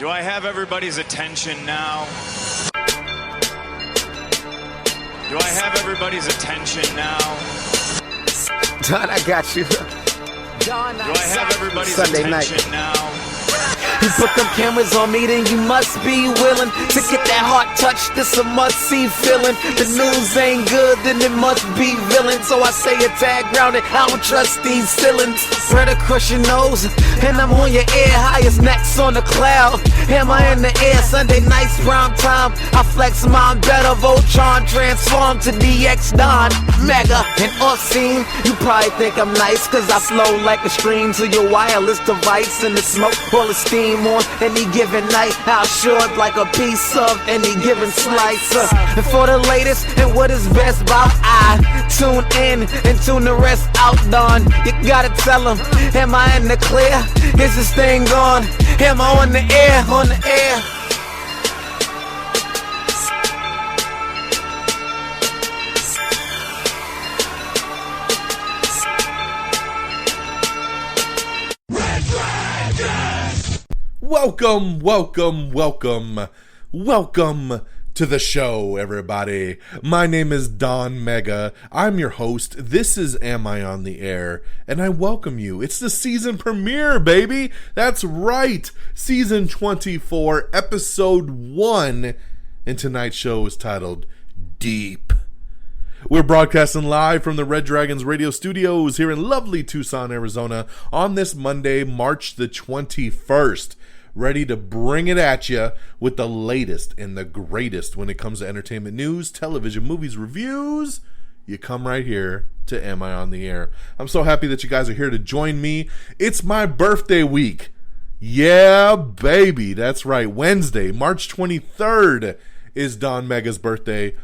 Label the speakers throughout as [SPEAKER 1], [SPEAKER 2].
[SPEAKER 1] Do I have everybody's attention now? Do I have everybody's attention now?
[SPEAKER 2] Don, I got you.
[SPEAKER 1] Do I have everybody's
[SPEAKER 2] Sunday
[SPEAKER 1] attention
[SPEAKER 2] night.
[SPEAKER 1] now?
[SPEAKER 2] You put them cameras on me, then you must be willing to get that heart touch. This a must-see feeling. The news ain't good, then it must be villain. So I say a tag grounded, I don't trust these ceilings. Spread across your nose, and I'm on your ear. Highest necks on the cloud. Am I in the air? Sunday nights, prime time. I flex mine better. Voltron transform to DX Don Mega and Unseen. You probably think I'm nice, cause I flow like a stream to your wireless device. And the smoke full of steam on any given night. I'll short like a piece of any given slice. And for the latest and what is best about, I tune in and tune the rest out. Don, you gotta tell them, am I in the clear? Is this thing on? Am I on the air? On the air.
[SPEAKER 3] Welcome to the show, everybody. My name is Don Mega. I'm your host. This is Am I on the Air? And I welcome you. It's the season premiere, baby. That's right. Season 24, episode 1. And tonight's show is titled Deep. We're broadcasting live from the Red Dragons radio studios here in lovely Tucson, Arizona on this Monday, March the 21st. Ready to bring it at you with the latest and the greatest when it comes to entertainment news, television, movies, reviews. You come right here to Am I on the Air? I'm so happy that you guys are here to join me. It's my birthday week. Yeah, baby. That's right. Wednesday, March 23rd is Don Mega's birthday.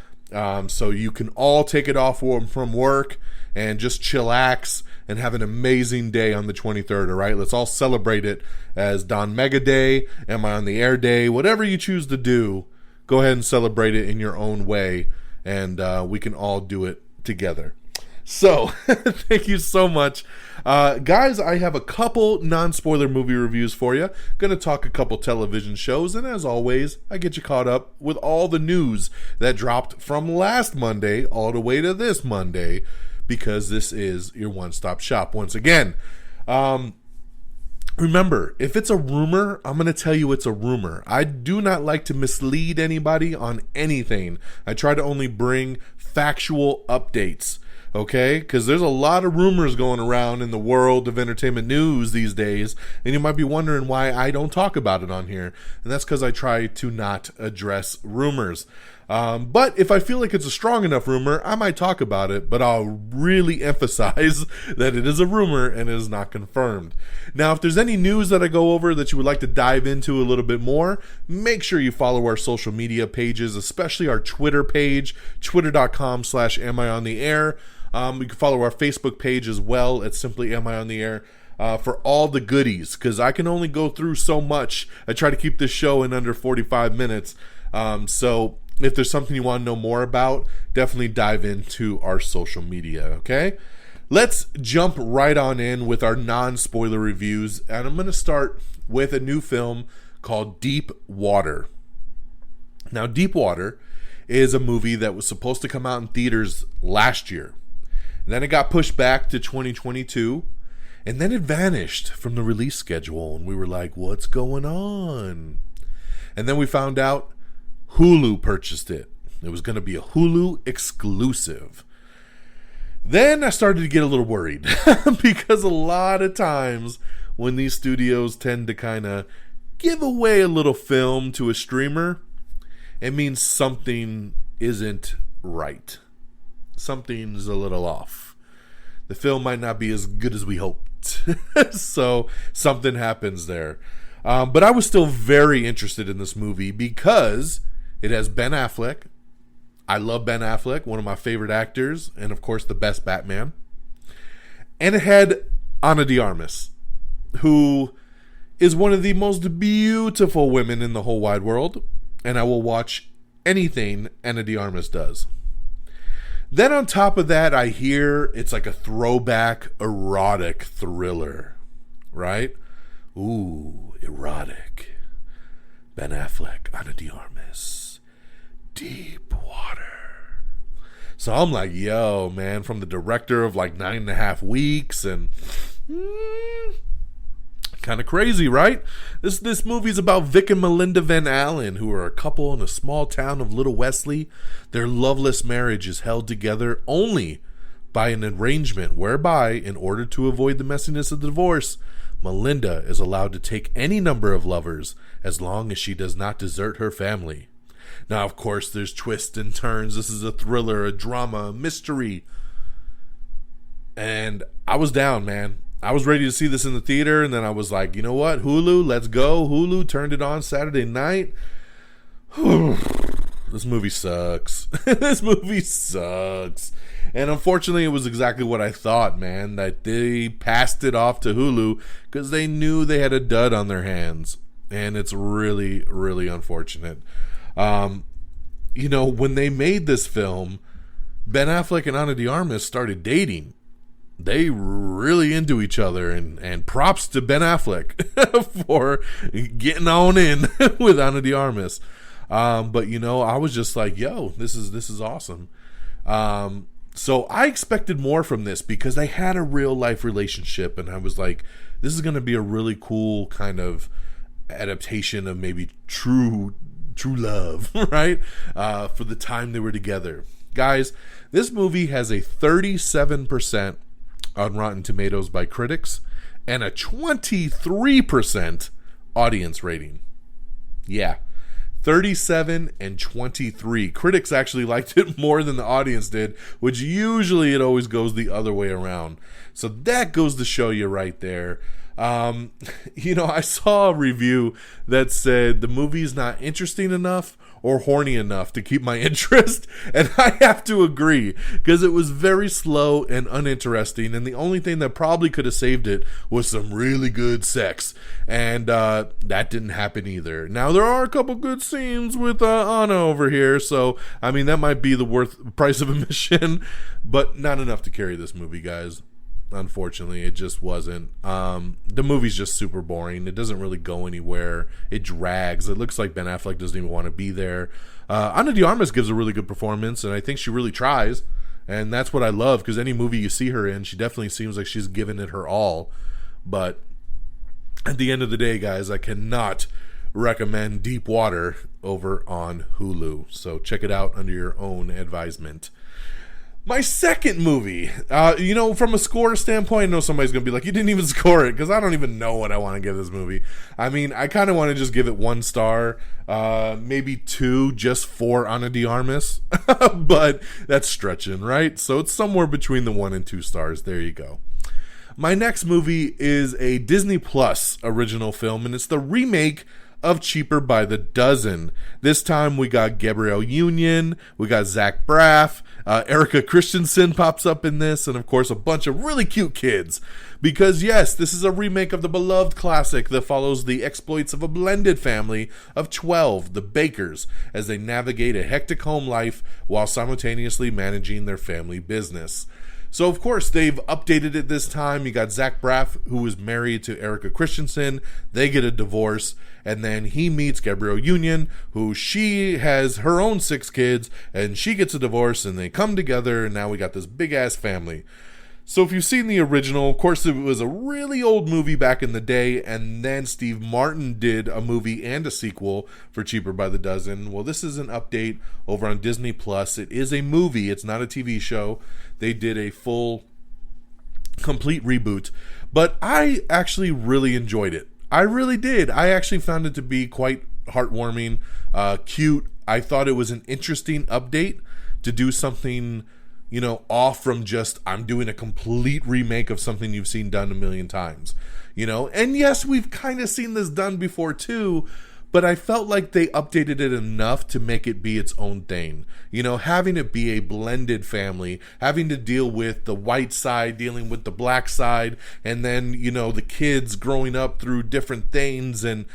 [SPEAKER 3] So you can all take it off from work and just chillax and have an amazing day on the 23rd, all right? Let's all celebrate it as Don Mega Day, Am I on the Air Day, whatever you choose to do, go ahead and celebrate it in your own way, and we can all do it together. So, thank you so much. Guys, I have a couple non-spoiler movie reviews for you. Gonna talk a couple television shows, and as always, I get you caught up with all the news that dropped from last Monday all the way to this Monday, because this is your one-stop shop once again. Remember, if it's a rumor, I'm going to tell you it's a rumor. I do not like to mislead anybody on anything. I try to only bring factual updates, okay? Because there's a lot of rumors going around in the world of entertainment news these days, and you might be wondering why I don't talk about it on here. And that's because I try to not address rumors. But if I feel like it's a strong enough rumor, I might talk about it, but I'll really emphasize that it is a rumor and it is not confirmed. Now, if there's any news that I go over that you would like to dive into a little bit more, make sure you follow our social media pages, especially our Twitter page, twitter.com/Am I on the Air. You can follow our Facebook page as well. It's simply Am I on the Air. For all the goodies, because I can only go through so much. I try to keep this show in under 45 minutes. So if there's something you want to know more about, definitely dive into our social media, okay? Let's jump right on in with our non-spoiler reviews, and I'm going to start with a new film called Deep Water. Now, Deep Water is a movie that was supposed to come out in theaters last year. And then it got pushed back to 2022, and then it vanished from the release schedule, and we were like, what's going on? And then we found out Hulu purchased it. It was going to be a Hulu exclusive. Then I started to get a little worried because a lot of times when these studios tend to kind of give away a little film to a streamer, it means something isn't right. Something's a little off. The film might not be as good as we hoped. So something happens there. But I was still very interested in this movie because it has Ben Affleck. I love Ben Affleck, one of my favorite actors, and of course the best Batman. And it had Ana de Armas, who is one of the most beautiful women in the whole wide world, and I will watch anything Ana de Armas does. Then on top of that, I hear it's like a throwback erotic thriller, right? Ooh, erotic. Ben Affleck, Ana de Armas, Deep Water. So I'm like, yo, man, from the director of like 9.5 Weeks, and kind of crazy, right? This movie's about Vic and Melinda Van Allen, who are a couple in a small town of Little Wesley. Their loveless marriage is held together only by an arrangement whereby, in order to avoid the messiness of the divorce, Melinda is allowed to take any number of lovers as long as she does not desert her family. Now, of course, there's twists and turns. This is a thriller, a drama, a mystery. And I was down, man. I was ready to see this in the theater, and then I was like, you know what? Hulu, let's go. Hulu turned it on Saturday night. This movie sucks. This movie sucks. And unfortunately, it was exactly what I thought, man, that they passed it off to Hulu because they knew they had a dud on their hands. And it's really, really unfortunate. You know, when they made this film, Ben Affleck and Ana de Armas started dating. They really into each other, and props to Ben Affleck for getting on in with Ana de Armas. But you know, I was just like, yo, this is awesome. So I expected more from this because they had a real life relationship, and I was like, this is going to be a really cool kind of adaptation of maybe true love, right? For the time they were together. Guys, this movie has a 37% on Rotten Tomatoes by critics and a 23% audience rating. Yeah, 37 and 23. Critics actually liked it more than the audience did, which usually it always goes the other way around. So that goes to show you right there. You know, I saw a review that said the movie's not interesting enough or horny enough to keep my interest, and I have to agree, because it was very slow and uninteresting, and the only thing that probably could have saved it was some really good sex, and that didn't happen either. Now, there are a couple good scenes with Anna over here, so, I mean, that might be the price of admission, but not enough to carry this movie, guys. Unfortunately, it just wasn't. The movie's just super boring. It doesn't really go anywhere. It drags. It looks like Ben Affleck doesn't even want to be there. Ana de Armas gives a really good performance, and I think she really tries. And that's what I love, because any movie you see her in, she definitely seems like she's giving it her all. But at the end of the day, guys, I cannot recommend Deep Water over on Hulu. So check it out under your own advisement. My second movie, you know, from a score standpoint, I know somebody's going to be like, you didn't even score it, because I don't even know what I want to give this movie. I mean, I kind of want to just give it 1 star, maybe 2, just for Ana de Armas, but that's stretching, right? So it's somewhere between the 1 and 2 stars. There you go. My next movie is a Disney Plus original film, and it's the remake of Cheaper by the Dozen. This time we got Gabrielle Union, we got Zach Braff, Erica Christensen pops up in this, and of course a bunch of really cute kids. Because yes, this is a remake of the beloved classic that follows the exploits of a blended family of 12, the Bakers, as they navigate a hectic home life while simultaneously managing their family business. So, of course, they've updated it this time. You got Zach Braff, who is married to Erica Christensen. They get a divorce. And then he meets Gabrielle Union, who she has her own 6 kids. And she gets a divorce. And they come together. And now we got this big-ass family. So if you've seen the original, of course, it was a really old movie back in the day. And then Steve Martin did a movie and a sequel for Cheaper by the Dozen. Well, this is an update over on Disney Plus. It is a movie. It's not a TV show. They did a full, complete reboot. But I actually really enjoyed it. I really did. I actually found it to be quite heartwarming, cute. I thought it was an interesting update to do something, you know, off from just, I'm doing a complete remake of something you've seen done a million times, you know? And yes, we've kind of seen this done before too, but I felt like they updated it enough to make it be its own thing. You know, having it be a blended family, having to deal with the white side, dealing with the black side, and then, you know, the kids growing up through different things, and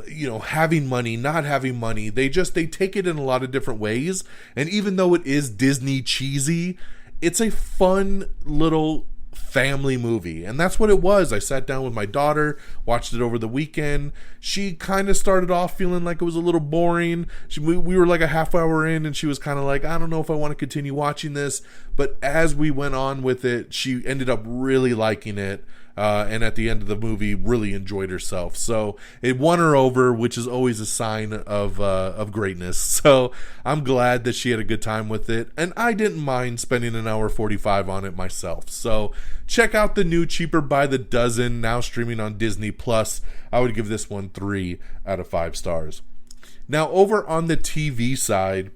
[SPEAKER 3] you know, having money, not having money. They take it in a lot of different ways. And even though it is Disney cheesy, it's a fun little family movie, and that's what it was. I sat down with my daughter, watched it over the weekend. She kind of started off feeling like it was a little boring. We were like a half hour in, and she was kind of like, I don't know if I want to continue watching this. But as we went on with it, she ended up really liking it. And at the end of the movie, really enjoyed herself. So it won her over, which is always a sign of greatness. So I'm glad that she had a good time with it, and I didn't mind spending an hour 45 on it myself. So check out the new Cheaper by the Dozen, now streaming on Disney Plus. I would give this one 3 out of 5 stars. Now, over on the TV side,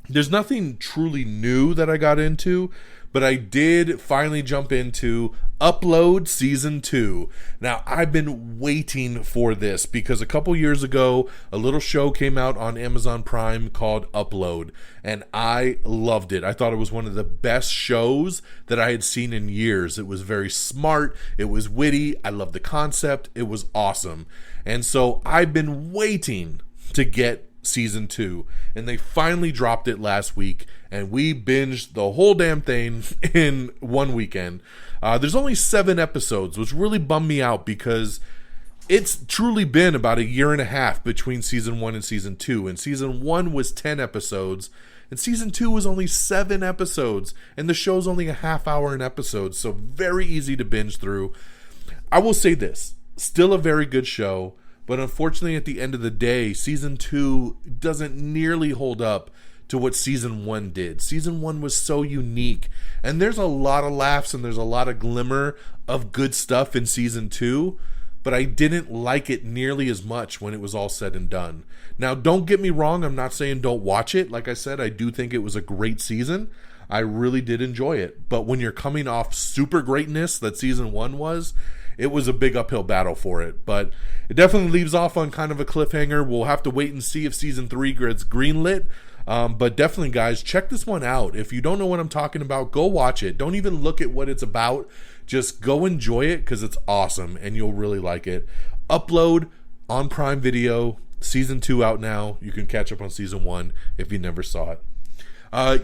[SPEAKER 3] there's nothing truly new that I got into, but I did finally jump into Upload Season 2. Now, I've been waiting for this because a couple years ago, a little show came out on Amazon Prime called Upload, and I loved it. I thought it was one of the best shows that I had seen in years. It was very smart. It was witty. I loved the concept. It was awesome. And so I've been waiting to get Season 2, and they finally dropped it last week, and we binged the whole damn thing in one weekend. There's only 7 episodes, which really bummed me out because it's truly been about a year and a half between Season 1 and Season 2, and Season 1 was 10 episodes, and Season 2 was only 7 episodes, and the show's only a half hour an episode, so very easy to binge through. I will say this, still a very good show, but unfortunately, at the end of the day, Season 2 doesn't nearly hold up to what Season 1 did. Season 1 was so unique, and there's a lot of laughs and there's a lot of glimmer of good stuff in Season 2, but I didn't like it nearly as much when it was all said and done. Now, don't get me wrong, I'm not saying don't watch it. Like I said, I do think it was a great season. I really did enjoy it, but when you're coming off super greatness that Season 1 was, it was a big uphill battle for it, but it definitely leaves off on kind of a cliffhanger. We'll have to wait and see if Season 3 gets greenlit, but definitely, guys, check this one out. If you don't know what I'm talking about, go watch it. Don't even look at what it's about. Just go enjoy it because it's awesome, and you'll really like it. Upload on Prime Video, Season 2 out now. You can catch up on Season 1 if you never saw it.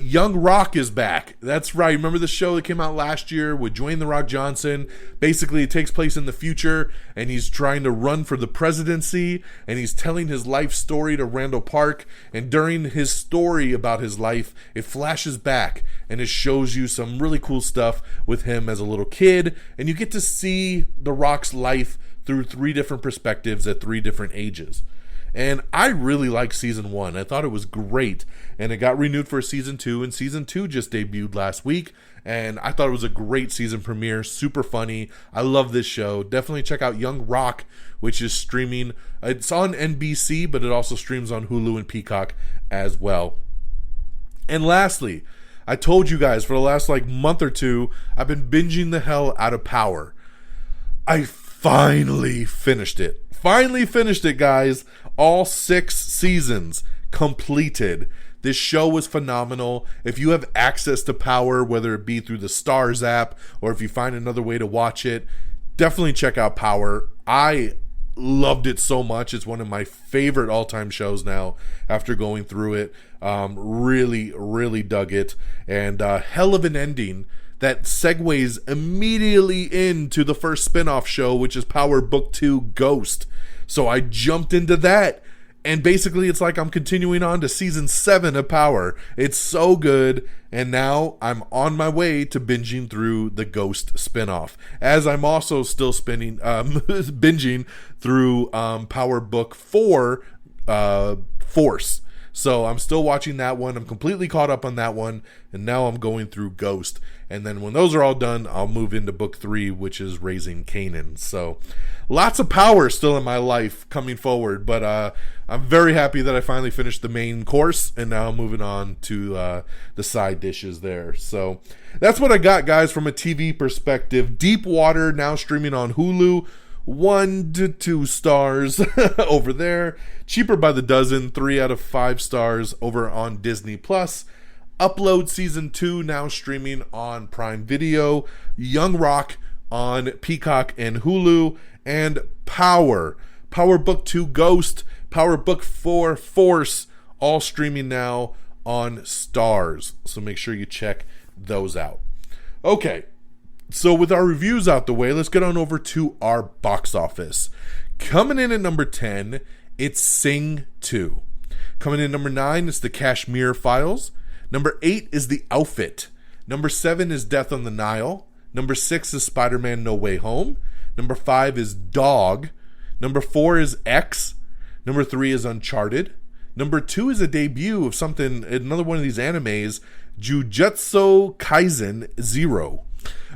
[SPEAKER 3] Young Rock is back. That's right. Remember the show that came out last year with Dwayne "The Rock" Johnson? Basically, it takes place in the future, and he's trying to run for the presidency, and he's telling his life story to Randall Park, and during his story about his life, it flashes back, and it shows you some really cool stuff with him as a little kid, and you get to see The Rock's life through 3 different perspectives at 3 different ages. And I really liked Season 1. I thought it was great. And it got renewed for Season 2. And Season 2 just debuted last week. And I thought it was a great season premiere. Super funny. I love this show. Definitely check out Young Rock, which is streaming. It's on NBC, but it also streams on Hulu and Peacock as well. And lastly, I told you guys for the last month or 2, I've been binging the hell out of Power. I finally finished it. Finally finished it, guys. All 6 seasons completed. This show was phenomenal. If you have access to Power, whether it be through the Stars app or if you find another way to watch it, definitely check out Power. I loved it so much. It's one of my favorite all-time shows now after going through it. Really, really dug it. And hell of an ending that segues immediately into the first spin-off show, which is Power Book 2 Ghost. So I jumped into that, and basically it's like I'm continuing on to Season 7 of Power. It's so good, and now I'm on my way to binging through the Ghost spin-off, as I'm also still binging through Power Book 4 Force. So I'm still watching that one. I'm completely caught up on that one, and now I'm going through Ghost. And then when those are all done, I'll move into Book 3, which is Raising Kanan. So lots of Power still in my life coming forward, but I'm very happy that I finally finished the main course, and now I'm moving on to the side dishes there. So that's what I got, guys, from a TV perspective. Deep Water now streaming on Hulu. 1 to 2 stars over there. Cheaper by the Dozen, 3 out of 5 stars over on Disney Plus. Upload Season 2 now streaming on Prime Video. Young Rock on Peacock and Hulu. And Power Book 2 Ghost, Power Book 4 Force, all streaming now on Stars. So make sure you check those out. Okay, So with our reviews out the way, let's get on over to our box office. Coming in at number 10, it's Sing 2. Coming in at number 9 is The Kashmir Files. Number 8 is The Outfit. Number 7 is Death on the Nile. Number 6 is Spider-Man No Way Home. Number 5 is Dog. Number 4 is X. Number 3 is Uncharted. Number 2 is a debut of something, another one of these animes, Jujutsu Kaisen 0.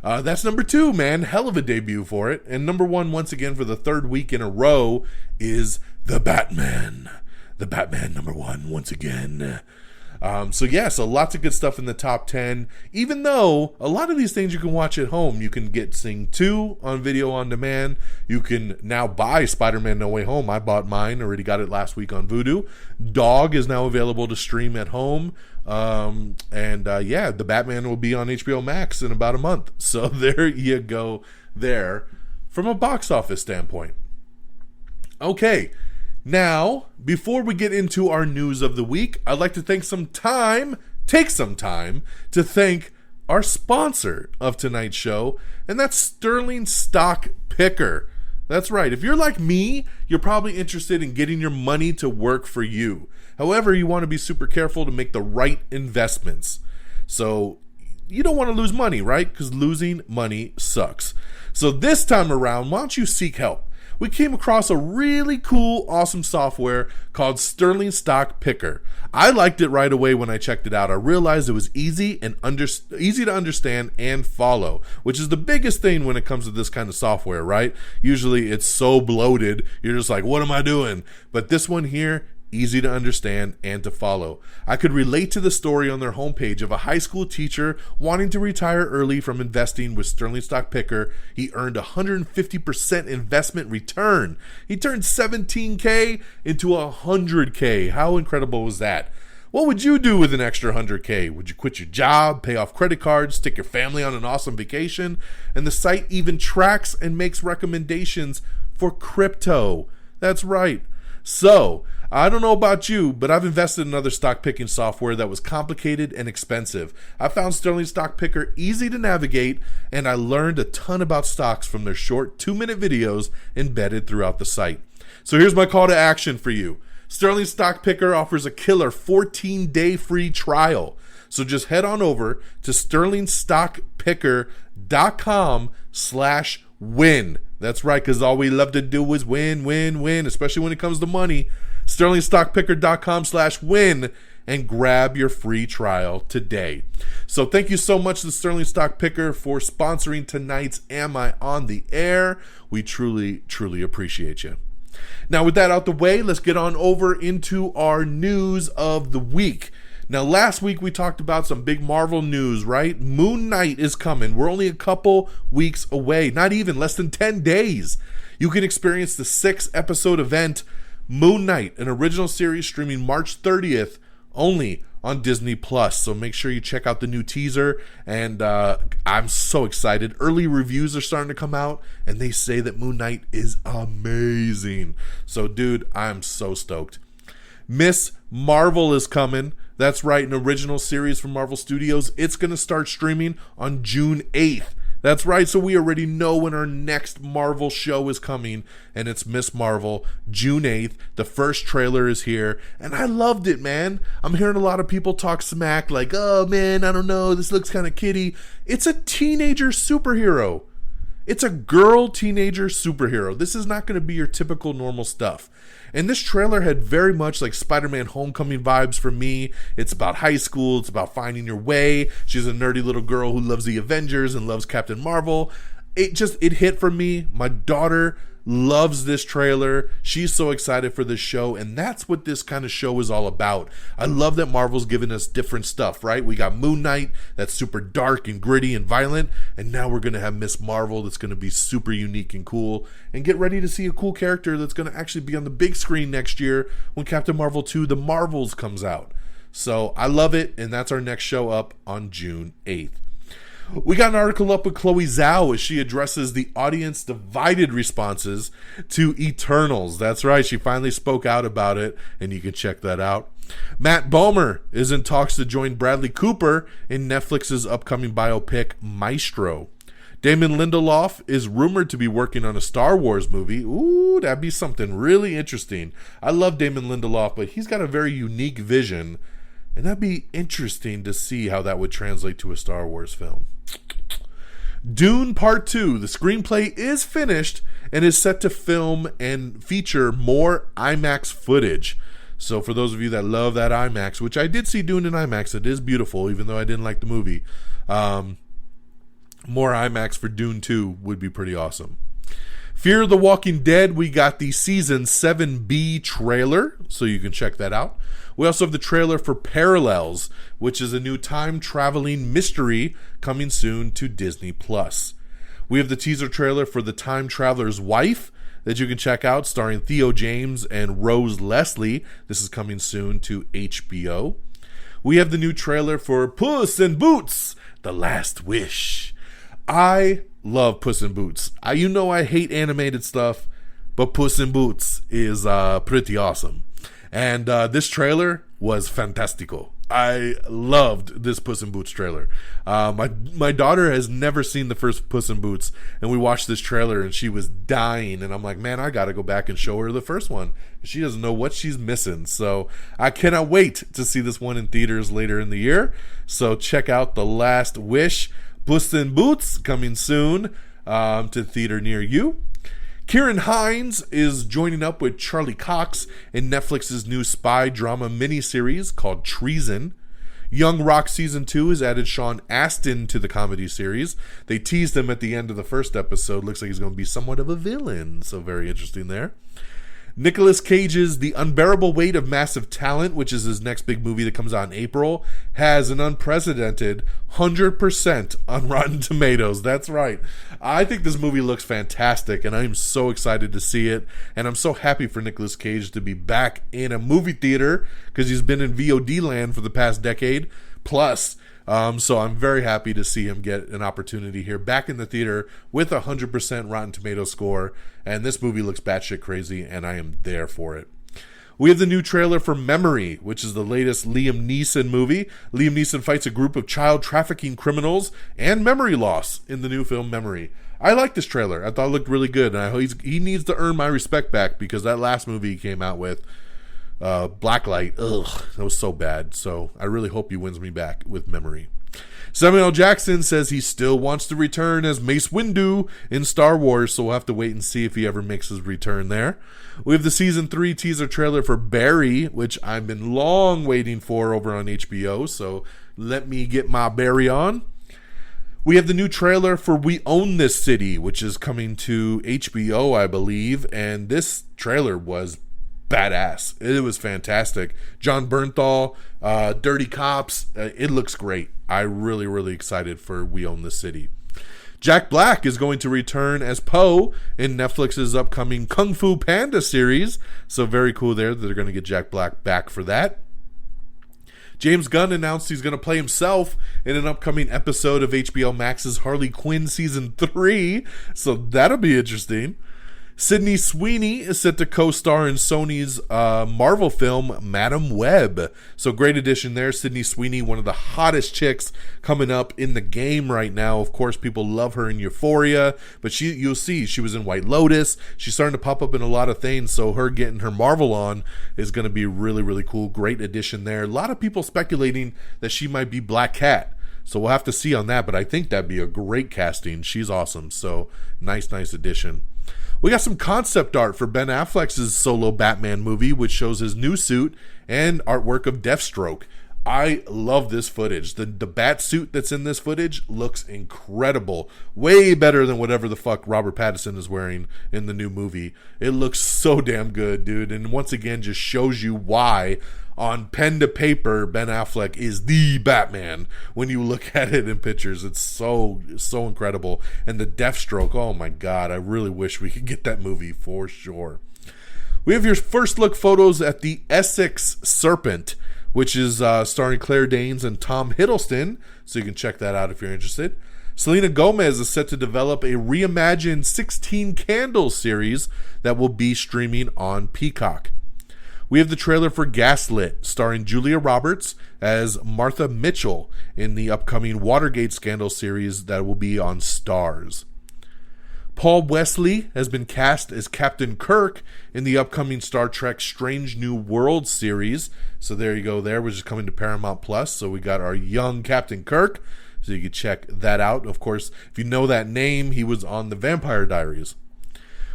[SPEAKER 3] That's number 2, man. Hell of a debut for it. And number 1, once again, for the third week in a row, is The Batman. The Batman number 1, once again. So lots of good stuff in the top 10. Even though a lot of these things you can watch at home. You can get Sing 2 on video on demand. You can now buy Spider-Man No Way Home. I bought mine. Already got it last week on Vudu. Dog is now available to stream at home. The Batman will be on HBO Max in about a month. So there you go there from a box office standpoint. Okay. Now, before we get into our news of the week, I'd like to take some time to thank our sponsor of tonight's show, and that's Sterling Stock Picker. That's right. If you're like me, you're probably interested in getting your money to work for you. However, you want to be super careful to make the right investments. So you don't want to lose money, right? Because losing money sucks. So this time around, why don't you seek help? We came across a really cool, awesome software called Sterling Stock Picker. I liked it right away when I checked it out. I realized it was easy to understand and follow, which is the biggest thing when it comes to this kind of software, right? Usually it's so bloated, you're just like, what am I doing? But this one here, easy to understand and to follow. I could relate to the story on their homepage of a high school teacher wanting to retire early from investing with Sterling Stock Picker. He earned 150% investment return. He turned $17K into $100K. How incredible was that? What would you do with an extra $100K? Would you quit your job, pay off credit cards, take your family on an awesome vacation? And the site even tracks and makes recommendations for crypto. That's right. So, I don't know about you, but I've invested in other stock picking software that was complicated and expensive. I found Sterling Stock Picker easy to navigate, and I learned a ton about stocks from their short 2-minute videos embedded throughout the site. So here's my call to action for you. Sterling Stock Picker offers a killer 14-day free trial. So just head on over to sterlingstockpicker.com/win. That's right, because all we love to do is win, especially when it comes to money. sterlingstockpicker.com/win and grab your free trial today. So thank you so much to Sterling Stock Picker for sponsoring tonight's Am I on the Air? We truly, truly appreciate you. Now with that out the way, let's get on over into our news of the week. Now, last week we talked about some big Marvel news, right? Moon Knight is coming. We're only a couple weeks away, not even, less than 10 days. You can experience the 6-episode event, Moon Knight, an original series streaming March 30th, only on Disney+. So make sure you check out the new teaser, and I'm so excited. Early reviews are starting to come out, and they say that Moon Knight is amazing. So, dude, I'm so stoked. Miss Marvel is coming. That's right, an original series from Marvel Studios. It's going to start streaming on June 8th. That's right, so we already know when our next Marvel show is coming, and it's Miss Marvel, June 8th. The first trailer is here, and I loved it, man. I'm hearing a lot of people talk smack like, oh, man, I don't know, this looks kind of kiddie. It's a teenager superhero. It's a girl teenager superhero. This is not going to be your typical normal stuff. And this trailer had very much like Spider-Man Homecoming vibes for me. It's about high school. It's about finding your way. She's a nerdy little girl who loves the Avengers and loves Captain Marvel. It hit for me. My daughter loves this trailer. She's so excited for this show, and that's what this kind of show is all about. I love that Marvel's giving us different stuff, right? We got Moon Knight, that's super dark and gritty and violent, and now we're going to have Miss Marvel that's going to be super unique and cool, and get ready to see a cool character that's going to actually be on the big screen next year when Captain Marvel 2, The Marvels comes out. So I love it, and that's our next show up on June 8th. We got an article up with Chloe Zhao as she addresses the audience-divided responses to Eternals. That's right, she finally spoke out about it, and you can check that out. Matt Bomer is in talks to join Bradley Cooper in Netflix's upcoming biopic, Maestro. Damon Lindelof is rumored to be working on a Star Wars movie. Ooh, that'd be something really interesting. I love Damon Lindelof, but he's got a very unique vision, and that'd be interesting to see how that would translate to a Star Wars film. Dune Part 2. The screenplay is finished and is set to film and feature more IMAX footage. So for those of you that love that IMAX, which I did see Dune in IMAX, it is beautiful, even though I didn't like the movie. More IMAX for Dune 2 would be pretty awesome. Fear the Walking Dead, we got the Season 7B trailer, so you can check that out. We also have the trailer for Parallels, which is a new time-traveling mystery coming soon to Disney+. We have the teaser trailer for The Time Traveler's Wife that you can check out, starring Theo James and Rose Leslie. This is coming soon to HBO. We have the new trailer for Puss in Boots, The Last Wish. I love Puss in Boots. I hate animated stuff, but Puss in Boots is pretty awesome. And this trailer was fantastico. I loved this Puss in Boots trailer. My daughter has never seen the first Puss in Boots, and we watched this trailer, and she was dying. And I'm like, man, I got to go back and show her the first one. She doesn't know what she's missing. So I cannot wait to see this one in theaters later in the year. So check out The Last Wish, Puss in Boots, coming soon to theater near you. Kieran Hines is joining up with Charlie Cox in Netflix's new spy drama miniseries called Treason. Young Rock Season 2 has added Sean Astin to the comedy series. They teased him at the end of the first episode. Looks like he's going to be somewhat of a villain, so very interesting there. Nicolas Cage's The Unbearable Weight of Massive Talent, which is his next big movie that comes out in April, has an unprecedented 100% on Rotten Tomatoes. That's right. I think this movie looks fantastic, and I'm so excited to see it. And I'm so happy for Nicolas Cage to be back in a movie theater, because he's been in VOD land for the past decade plus. So I'm very happy to see him get an opportunity here back in the theater with a 100% Rotten Tomatoes score. And this movie looks batshit crazy, and I am there for it. We have the new trailer for Memory, which is the latest Liam Neeson movie. Liam Neeson fights a group of child trafficking criminals and memory loss in the new film Memory. I like this trailer. I thought it looked really good, and I hope he needs to earn my respect back, because that last movie he came out with, Blacklight, that was so bad. So I really hope he wins me back with Memory. Samuel L. Jackson says he still wants to return as Mace Windu in Star Wars, so we'll have to wait and see if he ever makes his return there. We have the Season 3 teaser trailer for Barry, which I've been long waiting for over on HBO, so let me get my Barry on. We have the new trailer for We Own This City, which is coming to HBO, I believe, and this trailer was badass. It was fantastic. John Bernthal, Dirty Cops, it looks great. I'm really, really excited for We Own This City. Jack Black is going to return as Poe in Netflix's upcoming Kung Fu Panda series, so very cool there that they're going to get Jack Black back for that. James Gunn announced he's going to play himself in an upcoming episode of HBO Max's Harley Quinn Season 3, so that'll be interesting. Sydney Sweeney is set to co-star in Sony's Marvel film Madam Web. So great addition there. Sydney Sweeney, one of the hottest chicks coming up in the game right now. Of course, people love her in Euphoria, but you'll see she was in White Lotus. She's starting to pop up in a lot of things, so her getting her Marvel on is going to be really, really cool. Great addition there. A lot of people speculating that she might be Black Cat. So we'll have to see on that, but I think that'd be a great casting. She's awesome. So nice addition. We got some concept art for Ben Affleck's solo Batman movie, which shows his new suit and artwork of Deathstroke. I love this footage. The bat suit that's in this footage looks incredible. Way better than whatever the fuck Robert Pattinson is wearing in the new movie. It looks so damn good, dude. And once again, just shows you why on pen to paper, Ben Affleck is the Batman. When you look at it in pictures, it's so incredible. And the Deathstroke, oh my God, I really wish we could get that movie for sure. We have your first look photos at the Essex Serpent, which is starring Claire Danes and Tom Hiddleston, so you can check that out if you're interested. Selena Gomez is set to develop a reimagined 16 Candles series that will be streaming on Peacock. We have the trailer for Gaslit, starring Julia Roberts as Martha Mitchell in the upcoming Watergate scandal series that will be on Starz. Paul Wesley has been cast as Captain Kirk in the upcoming Star Trek Strange New Worlds series. So there you go there, which is coming to Paramount Plus. So we got our young Captain Kirk. So you can check that out. Of course, if you know that name, he was on The Vampire Diaries.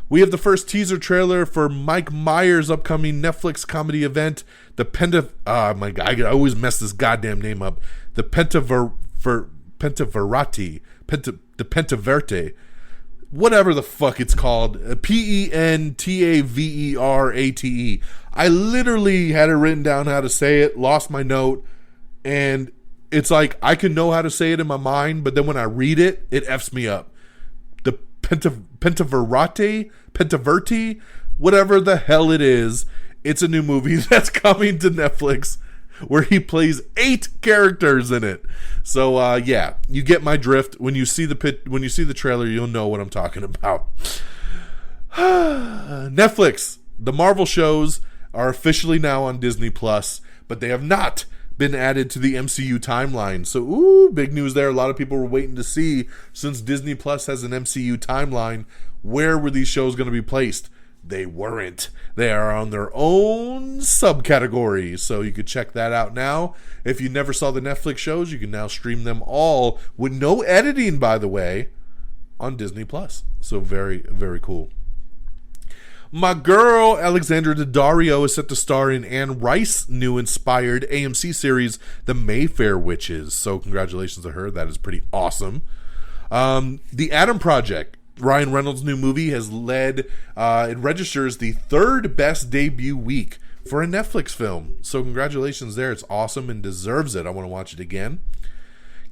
[SPEAKER 3] We have the first teaser trailer for Mike Myers' upcoming Netflix comedy event, the oh my God, I always mess this goddamn name up. The Pentaverte. Whatever the fuck it's called. Pentaverate. I literally had it written down how to say it, lost my note, and it's like I can know how to say it in my mind, but then when I read it, it F's me up. The Pentaverte, whatever the hell it is, it's a new movie that's coming to Netflix where he plays 8 characters in it. So yeah, you get my drift. When you see the trailer, you'll know what I'm talking about. Netflix, the Marvel shows are officially now on Disney Plus, but they have not been added to the MCU timeline. So big news there. A lot of people were waiting to see, since Disney Plus has an MCU timeline, where were these shows going to be placed? They weren't. They are on their own subcategory. So you could check that out now. If you never saw the Netflix shows, you can now stream them all with no editing, by the way, on Disney Plus. So very, very cool. My girl, Alexandra Daddario, is set to star in Anne Rice's new inspired AMC series, The Mayfair Witches. So congratulations to her. That is pretty awesome. The Adam Project, Ryan Reynolds' new movie, has led, it registers the 3rd best debut week for a Netflix film. So congratulations there. It's awesome and deserves it. I want to watch it again.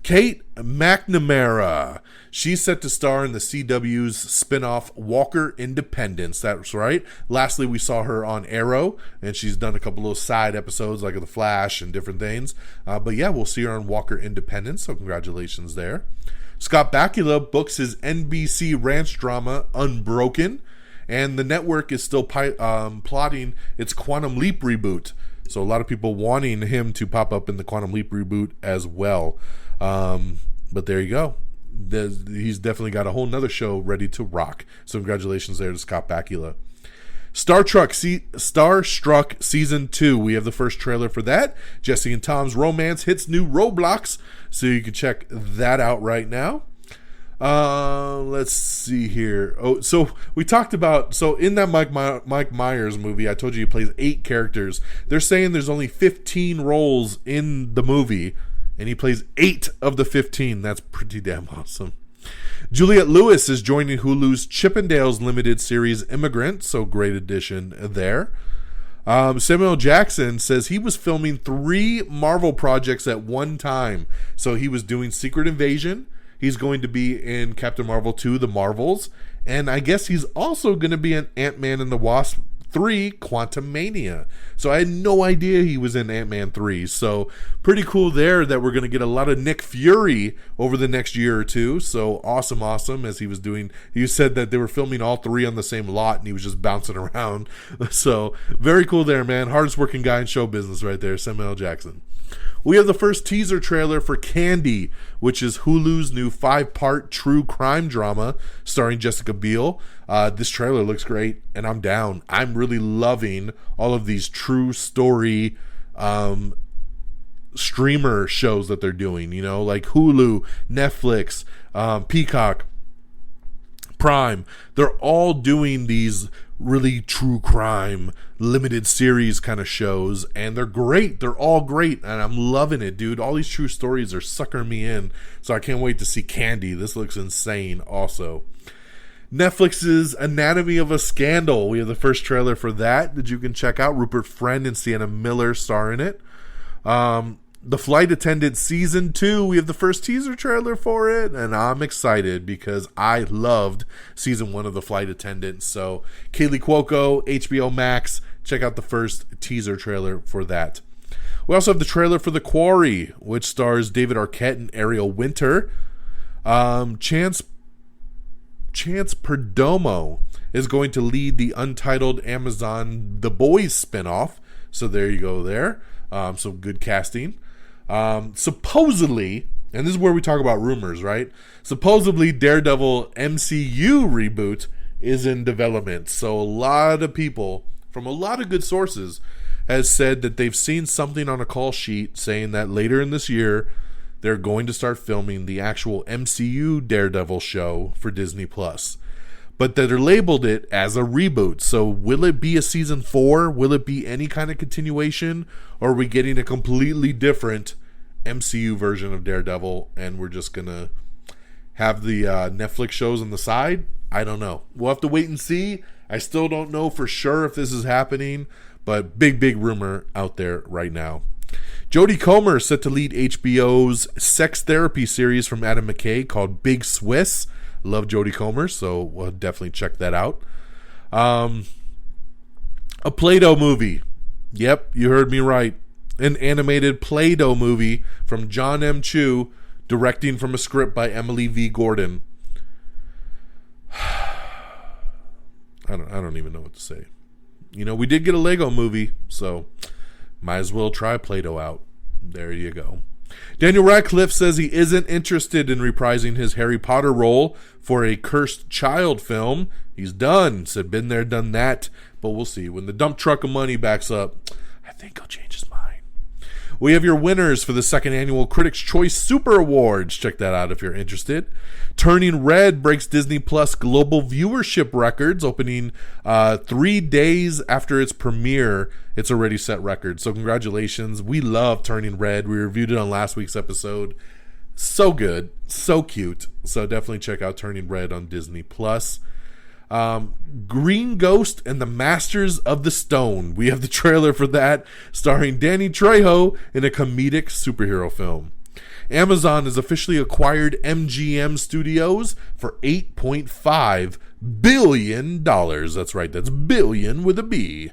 [SPEAKER 3] Kate McNamara, she's set to star in the CW's spinoff Walker Independence. That's right. Lastly, we saw her on Arrow, and she's done a couple little side episodes like The Flash and different things. But yeah, we'll see her on Walker Independence, so congratulations there. Scott Bakula books his NBC ranch drama Unbroken, and the network is still plotting its Quantum Leap reboot. So a lot of people wanting him to pop up in the Quantum Leap reboot as well. But there you go. He's definitely got a whole nother show ready to rock. So congratulations there to Scott Bakula. Starstruck Season 2. We have the first trailer for that. Jesse and Tom's romance hits new roadblocks. So you can check that out right now. Let's see here. So we talked about, in that Mike Myers movie, I told you he plays 8 characters. They're saying there's only 15 roles in the movie, and he plays 8 of the 15. That's pretty damn awesome. Juliette Lewis is joining Hulu's Chippendales limited series Immigrant, so great addition there. Samuel Jackson says he was filming 3 Marvel projects at one time. So he was doing Secret Invasion. He's going to be in Captain Marvel 2, The Marvels. And I guess he's also going to be in Ant-Man and the Wasp 3, Quantumania. So I had no idea he was in Ant-Man 3. So pretty cool there that we're going to get a lot of Nick Fury over the next year or two. So awesome as he was doing. He said that they were filming all 3 on the same lot and he was just bouncing around. So very cool there, man. Hardest working guy in show business right there, Samuel L. Jackson. We have the first teaser trailer for Candy, which is Hulu's new 5-part true crime drama starring Jessica Biel. This trailer looks great, and I'm down. I'm really loving all of these true story streamer shows that they're doing, like Hulu, Netflix, Peacock, Prime. They're all doing these really true crime limited series kind of shows, and they're great. They're all great, and I'm loving it, dude. All these true stories are suckering me in, so I can't wait to see Candy. This looks insane also. Netflix's Anatomy of a Scandal. We have the first trailer for that you can check out. Rupert Friend and Sienna Miller star in it. The Flight Attendant Season 2, we have the first teaser trailer for it, and I'm excited because I loved Season 1 of The Flight Attendant. So, Kaylee Cuoco, HBO Max, check out the first teaser trailer for that. We also have the trailer for The Quarry, which stars David Arquette and Ariel Winter. Chance Perdomo is going to lead the Untitled Amazon The Boys spinoff, So there you go there. Some good casting. Supposedly, and this is where we talk about rumors, right? Supposedly Daredevil MCU reboot is in development. So a lot of people from a lot of good sources has said that they've seen something on a call sheet saying that later in this year they're going to start filming the actual MCU Daredevil show for Disney Plus. But that they're labeled it as a reboot. So will it be a season 4? Will it be any kind of continuation? Or are we getting a completely different MCU version of Daredevil and we're just going to have the Netflix shows on the side? I don't know. We'll have to wait and see. I still don't know for sure if this is happening, but big rumor out there right now. Jodie Comer set to lead HBO's sex therapy series from Adam McKay called Big Swiss. Love Jodie Comer, so we'll definitely check that out. A Play-Doh movie. Yep, you heard me right. An animated Play-Doh movie from John M. Chu, directing from a script by Emily V. Gordon. I don't even know what to say. You know, we did get a Lego movie, so might as well try Play-Doh out. There you go. Daniel Radcliffe says he isn't interested in reprising his Harry Potter role for a Cursed Child film. He's done. Said been there, done that. But we'll see. When the dump truck of money backs up, I think he'll change his mind. We have your winners for the second annual Critics' Choice Super Awards. Check that out if you're interested. Turning Red breaks Disney Plus global viewership records, opening 3 days after its premiere. It's already set records. So congratulations. We love Turning Red. We reviewed it on last week's episode. So good. So cute. So definitely check out Turning Red on Disney Plus. Green Ghost and the Masters of the Stone. We have the trailer for that, starring Danny Trejo in a comedic superhero film. Amazon has officially acquired MGM Studios for $8.5 billion. That's right, that's billion with a B.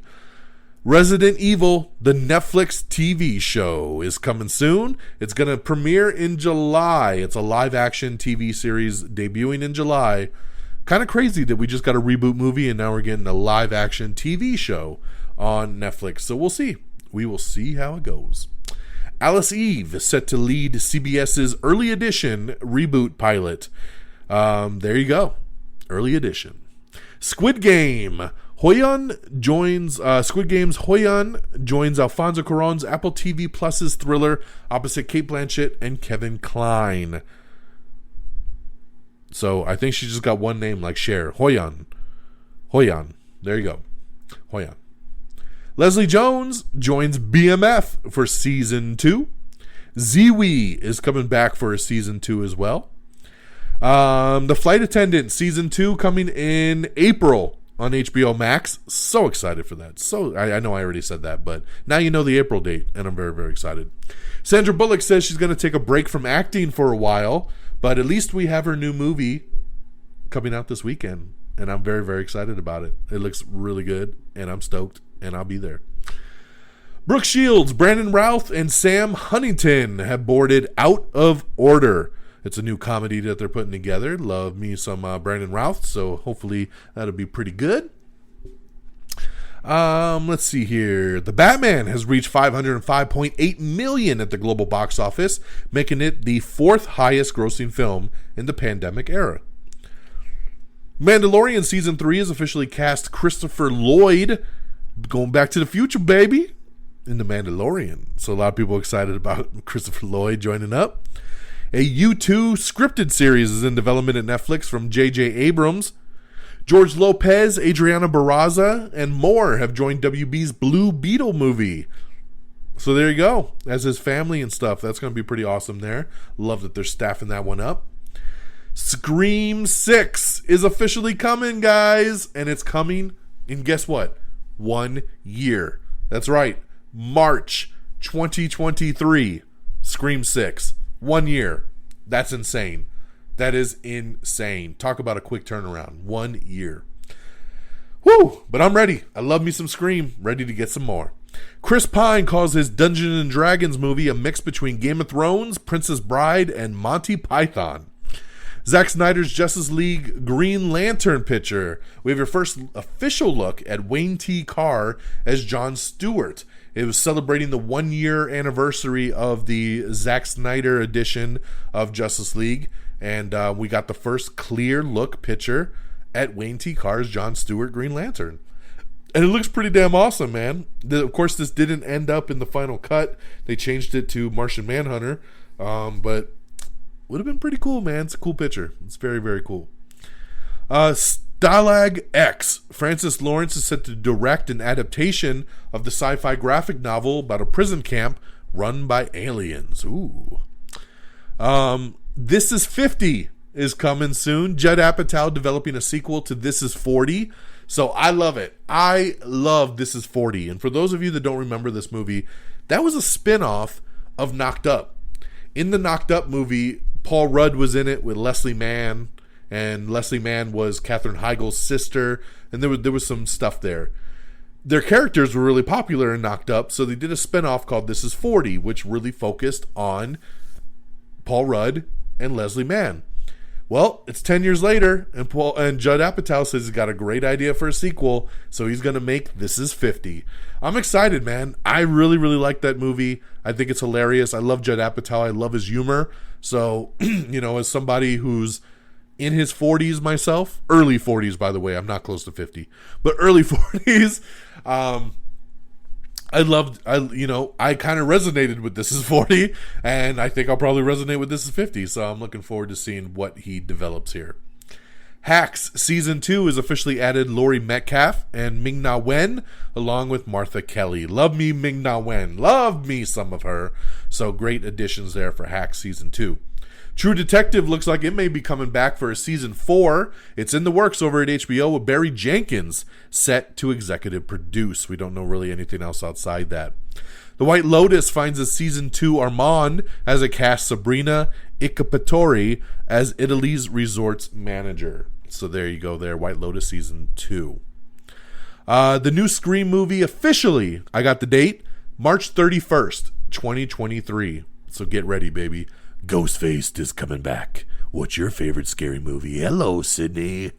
[SPEAKER 3] Resident Evil, the Netflix TV show, is coming soon. It's going to premiere in July. It's a live-action TV series debuting in July. Kind of crazy that we just got a reboot movie and now we're getting a live-action TV show on Netflix. So we'll see. We will see how it goes. Alice Eve is set to lead CBS's Early Edition reboot pilot. There you go. Early Edition. Squid Game's Hoyan joins Alfonso Cuarón's Apple TV Plus's thriller opposite Cate Blanchett and Kevin Kline. So I think she just got one name like Cher. Hoyan. There you go. Hoyan. Leslie Jones joins BMF for season 2. Ziwi is coming back for a season 2 as well. The Flight Attendant season 2 coming in April on HBO Max. So excited for that. So I know I already said that, but now you know the April date, and I'm very excited. Sandra Bullock says she's going to take a break from acting for a while, but at least we have her new movie coming out this weekend, and I'm very excited about it. It looks really good, and I'm stoked, and I'll be there. Brooke Shields, Brandon Routh, and Sam Huntington have boarded Out of Order. It's a new comedy that they're putting together. Love me some Brandon Routh, so hopefully that'll be pretty good. Let's see here. The Batman has reached $505.8 million at the global box office, making it the 4th highest grossing film in the pandemic era. Mandalorian Season 3 has officially cast Christopher Lloyd, going back to the future, baby, in The Mandalorian. So a lot of people excited about Christopher Lloyd joining up. A U2 scripted series is in development at Netflix from J.J. Abrams. George Lopez, Adriana Barraza, and more have joined WB's Blue Beetle movie. So there you go. As his family and stuff. That's going to be pretty awesome there. Love that they're staffing that one up. Scream 6 is officially coming, guys. And it's coming in, guess what? 1 year. That's right. March 2023. Scream 6. 1 year. That's insane. That is insane. Talk about a quick turnaround. 1 year. Woo! But I'm ready. I love me some Scream. Ready to get some more. Chris Pine calls his Dungeons and Dragons movie a mix between Game of Thrones, Princess Bride, and Monty Python. Zack Snyder's Justice League Green Lantern picture. We have your first official look at Wayne T. Carr as John Stewart. It was celebrating the 1-year anniversary of the Zack Snyder edition of Justice League, and we got the first clear look picture at Wayne T. Carr's John Stewart Green Lantern. And it looks pretty damn awesome, man. Of course, this didn't end up in the final cut. They changed it to Martian Manhunter, but would have been pretty cool, man. It's a cool picture. It's very, very cool. Stalag X. Francis Lawrence is set to direct an adaptation of the sci-fi graphic novel about a prison camp run by aliens. Ooh. This is 50 is coming soon. Judd Apatow developing a sequel to This is 40. So I love it. I love This is 40. And for those of you that don't remember this movie, that was a spin-off of Knocked Up. In the Knocked Up movie, Paul Rudd was in it with Leslie Mann, and Leslie Mann was Katherine Heigl's sister, and there was some stuff there. Their characters were really popular in Knocked Up, so they did a spinoff called This is 40, which really focused on Paul Rudd and Leslie Mann. Well, it's 10 years later, and Judd Apatow says he's got a great idea for a sequel, so he's going to make This is 50. I'm excited, man. I really, really like that movie. I think it's hilarious. I love Judd Apatow. I love his humor. So, as somebody who's in his 40s myself, early 40s, by the way, I'm not close to 50, but early 40s, I kind of resonated with This is 40, and I think I'll probably resonate with This is 50, so I'm looking forward to seeing what he develops here. Hacks Season 2 has officially added Laurie Metcalf and Ming-Na Wen, along with Martha Kelly. Love me Ming-Na Wen. Love me some of her. So great additions there for Hacks Season 2. True Detective looks like it may be coming back for a Season 4. It's in the works over at HBO with Barry Jenkins set to executive produce. We don't know really anything else outside that. The White Lotus finds a Season 2 Armand as it casts Sabrina Icapatori as Italy's resorts manager. So there you go there, White Lotus Season 2. The new Scream movie officially, I got the date, March 31st, 2023. So get ready, baby. Ghostface is coming back. What's your favorite scary movie? Hello, Sydney.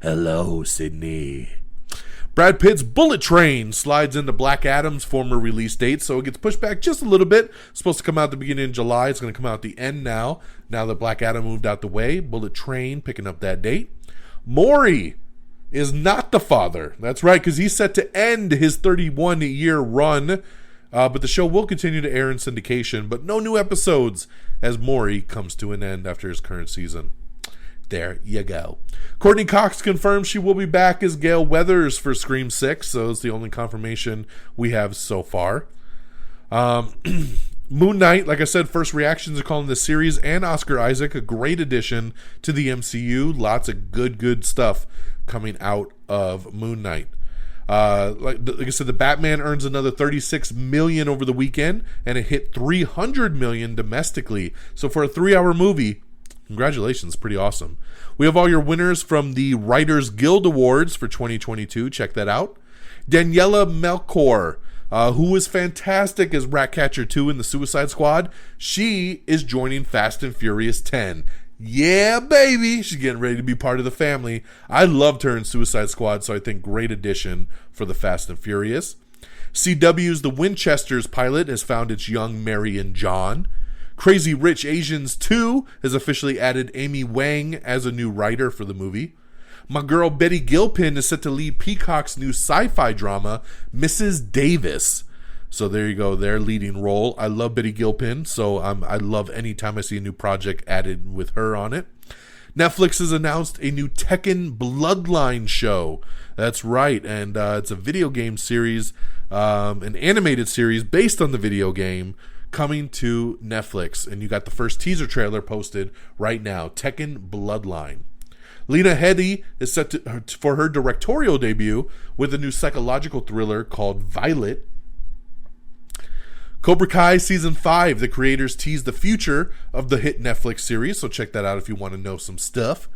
[SPEAKER 3] Hello, Sydney. Brad Pitt's Bullet Train slides into Black Adam's former release date, so it gets pushed back just a little bit. It's supposed to come out at the beginning of July. It's going to come out at the end now that Black Adam moved out the way. Bullet Train picking up that date. Maury is not the father. That's right, because he's set to end his 31-year run, but the show will continue to air in syndication, but no new episodes as Maury comes to an end after his current season. There you go. Courtney Cox confirms she will be back as Gale Weathers for Scream 6, so it's the only confirmation we have so far. Moon Knight, like I said, first reactions are calling the series and Oscar Isaac a great addition to the MCU. Lots of good stuff coming out of Moon Knight. Like I said, the Batman earns another $36 million over the weekend, and it hit $300 million domestically. So for a 3-hour movie, congratulations, pretty awesome. We have all your winners from the Writers Guild Awards for 2022. Check that out. Daniela Melchior, who was fantastic as Ratcatcher 2 in the Suicide Squad, she is joining Fast and Furious 10. Yeah, baby. She's getting ready to be part of the family. I loved her in Suicide Squad, so I think great addition for the Fast and Furious. CW's The Winchesters pilot has found its young Mary and John. Crazy Rich Asians 2 has officially added Amy Wang as a new writer for the movie. My girl Betty Gilpin is set to lead Peacock's new sci-fi drama, Mrs. Davis. So there you go, their leading role. I love Betty Gilpin, so I love any time I see a new project added with her on it. Netflix has announced a new Tekken Bloodline show. That's right, and it's a video game series, an animated series based on the video game, coming to Netflix. And you got the first teaser trailer posted right now, Tekken Bloodline. Lena Headey is set for her directorial debut with a new psychological thriller called Violet. Cobra Kai Season 5, the creators tease the future of the hit Netflix series, so check that out if you want to know some stuff.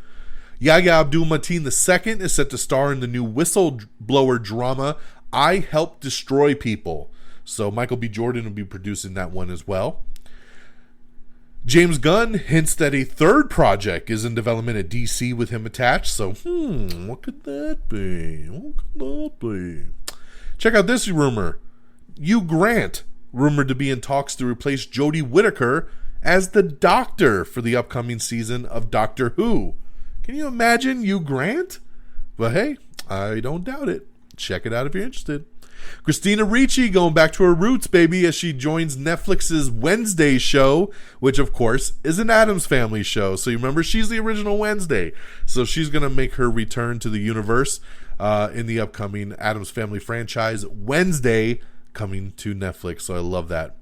[SPEAKER 3] Yahya Abdul-Mateen II is set to star in the new whistleblower drama, I Help Destroy People. So Michael B. Jordan will be producing that one as well. James Gunn hints that a third project is in development at DC with him attached. So, what could that be? What could that be? Check out this rumor. Hugh Grant, rumored to be in talks to replace Jodie Whittaker as the Doctor for the upcoming season of Doctor Who. Can you imagine Hugh Grant? Well, hey, I don't doubt it. Check it out if you're interested. Christina Ricci going back to her roots, baby, as she joins Netflix's Wednesday show, which, of course, is an Addams Family show. So you remember, she's the original Wednesday. So she's going to make her return to the universe in the upcoming Addams Family franchise, Wednesday, coming to Netflix. So I love that.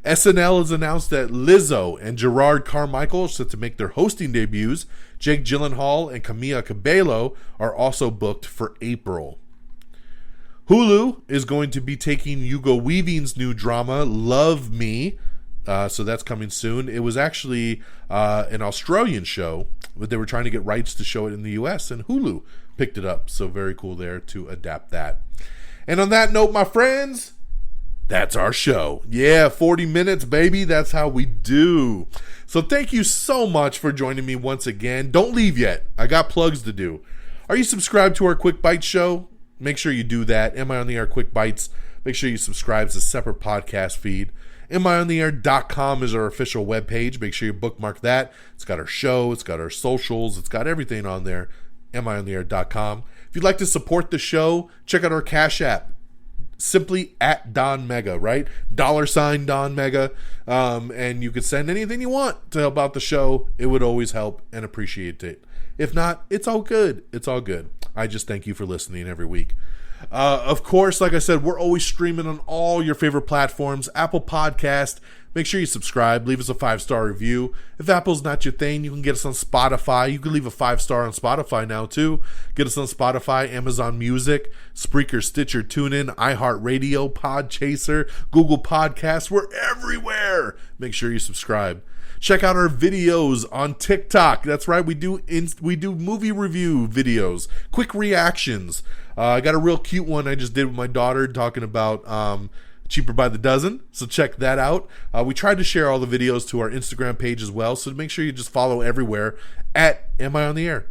[SPEAKER 3] SNL has announced that Lizzo and Gerard Carmichael are set to make their hosting debuts. Jake Gyllenhaal and Camila Cabello are also booked for April. Hulu is going to be taking Hugo Weaving's new drama, Love Me. So that's coming soon. It was actually an Australian show, but they were trying to get rights to show it in the US, and Hulu picked it up. So very cool there to adapt that. And on that note, my friends, that's our show. Yeah, 40 minutes, baby. That's how we do. So thank you so much for joining me once again. Don't leave yet. I got plugs to do. Are you subscribed to our Quick Bites show? Make sure you do that. Am I on the Air Quick Bites? Make sure you subscribe. It's a separate podcast feed. AmIOnTheAir.com is our official webpage. Make sure you bookmark that. It's got our show. It's got our socials. It's got everything on there. AmIOnTheAir.com. If you'd like to support the show, check out our Cash App. Simply at Don Mega, right? $ Don Mega. And you can send anything you want to help out the show. It would always help and appreciate it. If not, it's all good. It's all good. I just thank you for listening every week. Of course, like I said, we're always streaming on all your favorite platforms. Apple Podcast. Make sure you subscribe. Leave us a 5-star review. If Apple's not your thing, you can get us on Spotify. You can leave a 5-star on Spotify now, too. Get us on Spotify, Amazon Music, Spreaker, Stitcher, TuneIn, iHeartRadio, Podchaser, Google Podcasts. We're everywhere. Make sure you subscribe. Check out our videos on TikTok. That's right, we do movie review videos, quick reactions. I got a real cute one I just did with my daughter talking about Cheaper by the Dozen, so check that out. We tried to share all the videos to our Instagram page as well, so make sure you just follow everywhere at Am I on the Air?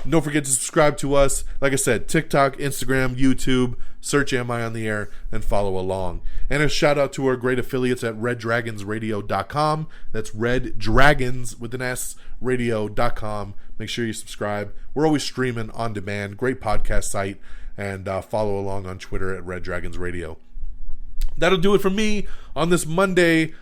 [SPEAKER 3] And don't forget to subscribe to us. Like I said, TikTok, Instagram, YouTube. Search Am I on the Air and follow along. And a shout out to our great affiliates at reddragonsradio.com. That's Red Dragons with an S, radio.com. Make sure you subscribe. We're always streaming on demand. Great podcast site. And follow along on Twitter at Red Dragons Radio. That'll do it for me on this Monday,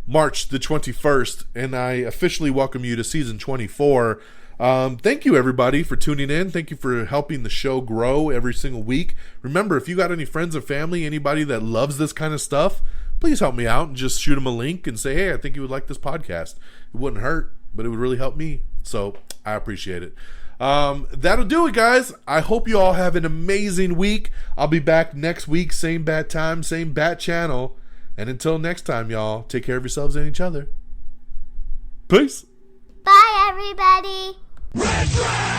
[SPEAKER 3] March the 21st. And I officially welcome you to season 24. Thank you, everybody, for tuning in. Thank you for helping the show grow every single week. Remember, if you got any friends or family, anybody that loves this kind of stuff, please help me out and just shoot them a link and say, hey, I think you would like this podcast. It wouldn't hurt, but it would really help me. So I appreciate it. That'll do it, guys. I hope you all have an amazing week. I'll be back next week. Same bat time, same bat channel. And until next time, y'all, take care of yourselves and each other. Peace.
[SPEAKER 4] Bye, everybody.
[SPEAKER 5] Red Dragon!